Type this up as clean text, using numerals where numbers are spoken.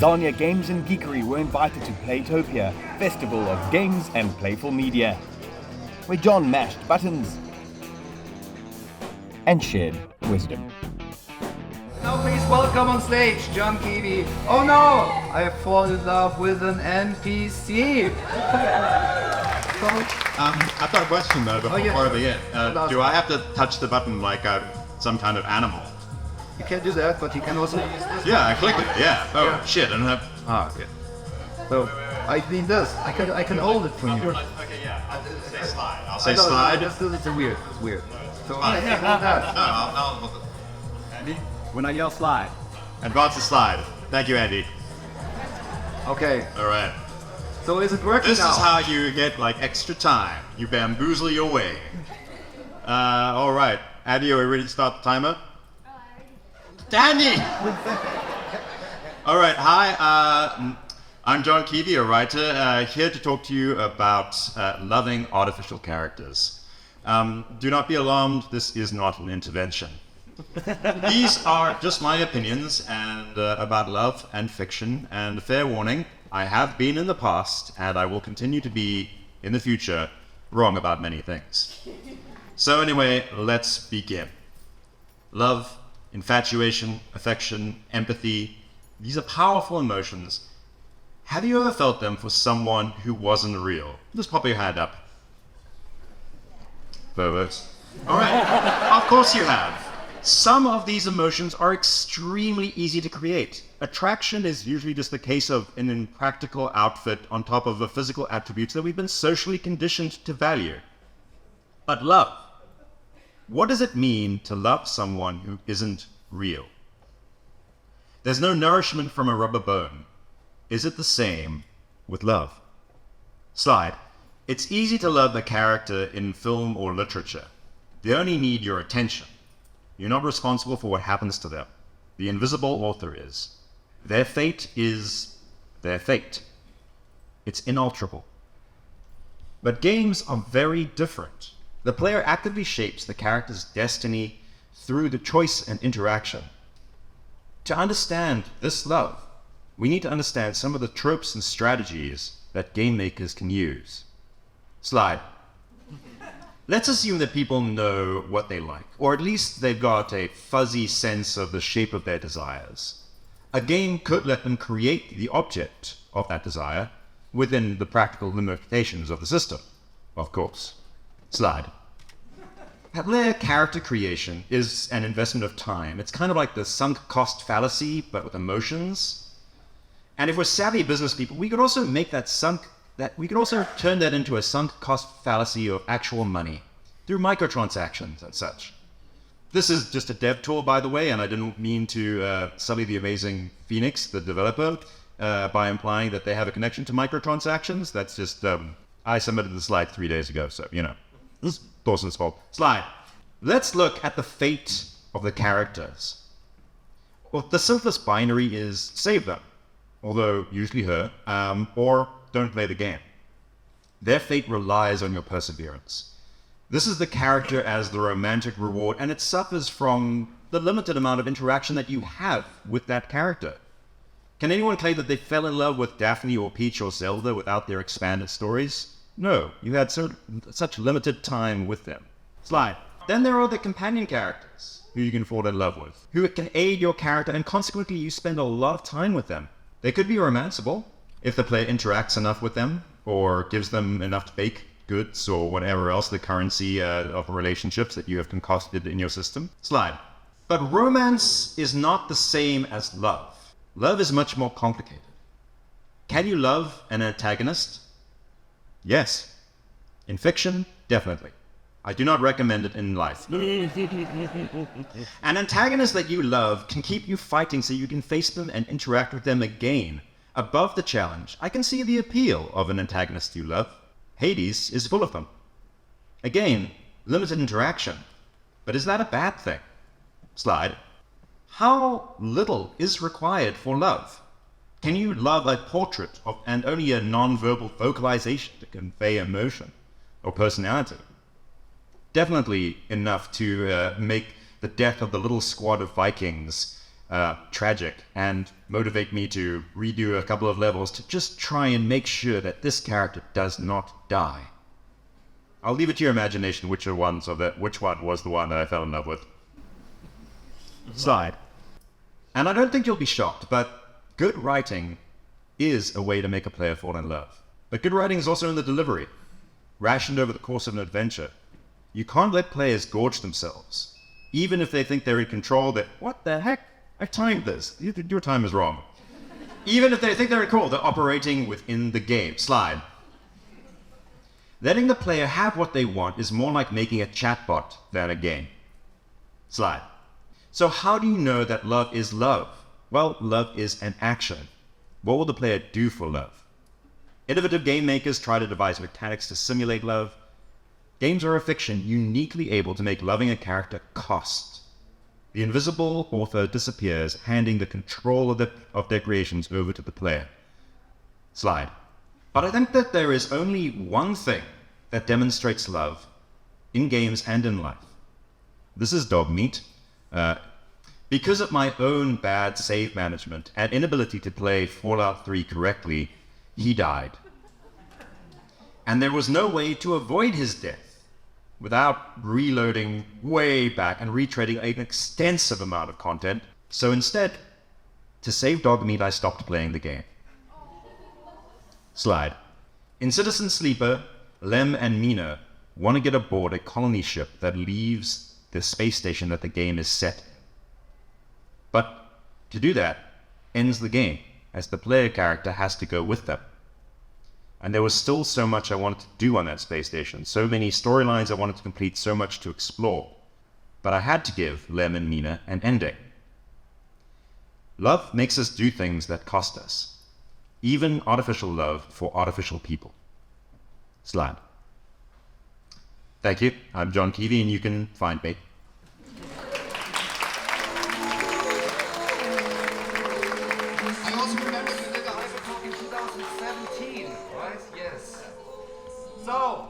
Zarnia Games and Geekery were invited to Playtopia, festival of games and playful media, where John mashed buttons and shared wisdom. Now please welcome on stage John Ghibli. Oh no! I fall in love with an NPC. I've got a question though before we begin. Do I have to touch the button like some kind of animal? You can do that, but you can also use this. Yeah, I clicked it. Yeah. Oh Yeah. shit! I don't have. Okay. So I need this. I can hold it for you. Okay, yeah. I'll say slide. I'll say slide. It's weird. It's weird. So Slide. yeah, hold that. I'll Andy, when I yell slide. advance the slide. Thank you, Andy. Okay. All right. So is it working This now? is how you get like extra time. You bamboozle your way. All right. Andy, are we ready to start the timer? Andy! All right. Hi. I'm John Ghibli, a writer, here to talk to you about loving artificial characters. Do not be alarmed. This is not an intervention. These are just my opinions and about love and fiction. And fair warning, I have been in the past, and I will continue to be in the future wrong about many things. So anyway, let's begin. Love, infatuation, affection, empathy, these are powerful emotions. Have you ever felt them for someone who wasn't real? Just pop your hand up. Perverts. All right, of course you have. Some of these emotions are extremely easy to create. Attraction is usually just the case of an impractical outfit on top of the physical attributes that we've been socially conditioned to value. But love. What does it mean to love someone who isn't real? There's no nourishment from a rubber bone. Is it the same with love? Slide. It's easy to love a character in film or literature. They only need your attention. You're not responsible for what happens to them. The invisible author is. Their fate is their fate. It's inalterable. But games are very different. The player actively shapes the character's destiny through the choice and interaction. To understand this love, we need to understand some of the tropes and strategies that game makers can use. Slide. Let's assume that people know what they like, or at least they've got a fuzzy sense of the shape of their desires. A game could let them create the object of that desire within the practical limitations of the system, of course. Slide. Player character creation is an investment of time. It's kind of like the sunk cost fallacy, but with emotions. And if we're savvy business people, we could also turn that into a sunk cost fallacy of actual money through microtransactions and such. This is just a dev tool, by the way, and I didn't mean to sully the amazing Phoenix, the developer, by implying that they have a connection to microtransactions. That's just, I submitted the slide 3 days ago, so, this is Thorsten's fault. Slide. Let's look at the fate of the characters. Well, the simplest binary is save them, although usually her, or don't play the game. Their fate relies on your perseverance. This is the character as the romantic reward, and it suffers from the limited amount of interaction that you have with that character. Can anyone claim that they fell in love with Daphne or Peach or Zelda without their expanded stories? No, you had such limited time with them. Slide. Then there are the companion characters who you can fall in love with, who can aid your character, and consequently you spend a lot of time with them. They could be romanceable if the player interacts enough with them, or gives them enough baked goods, or whatever else the currency of relationships that you have concocted in your system. Slide. But romance is not the same as love. Love is much more complicated. Can you love an antagonist? Yes. In fiction, definitely. I do not recommend it in life. An antagonist that you love can keep you fighting so you can face them and interact with them again. Above the challenge, I can see the appeal of an antagonist you love. Hades is full of them. Again, limited interaction. But is that a bad thing? Slide. How little is required for love? Can you love a portrait and only a non-verbal vocalization to convey emotion or personality? Definitely enough to make the death of the little squad of Vikings tragic and motivate me to redo a couple of levels to just try and make sure that this character does not die. I'll leave it to your imagination which one was the one that I fell in love with. Slide. And I don't think you'll be shocked, but good writing is a way to make a player fall in love. But good writing is also in the delivery, rationed over the course of an adventure. You can't let players gorge themselves, even if they think they're in control. That what the heck? I timed this. Your time is wrong. Even if they think they're in control, they're operating within the game. Slide. Letting the player have what they want is more like making a chatbot than a game. Slide. So how do you know that love is love? Well, love is an action. What will the player do for love? Innovative game makers try to devise mechanics to simulate love. Games are a fiction uniquely able to make loving a character cost. The invisible author disappears, handing the control of their creations over to the player. Slide. But I think that there is only one thing that demonstrates love in games and in life. This is Dogmeat. Because of my own bad save management and inability to play Fallout 3 correctly, he died. And there was no way to avoid his death without reloading way back and retreading an extensive amount of content. So instead, to save Dogmeat, I stopped playing the game. Slide. In Citizen Sleeper, Lem and Mina want to get aboard a colony ship that leaves the space station that the game is set in. But to do that ends the game, as the player character has to go with them. And there was still so much I wanted to do on that space station, so many storylines I wanted to complete, so much to explore. But I had to give Lem and Mina an ending. Love makes us do things that cost us, even artificial love for artificial people. Slide. Thank you. I'm John Keevy, and you can find me. I also remember you did a Hypertalk in 2017, right? Yes. So,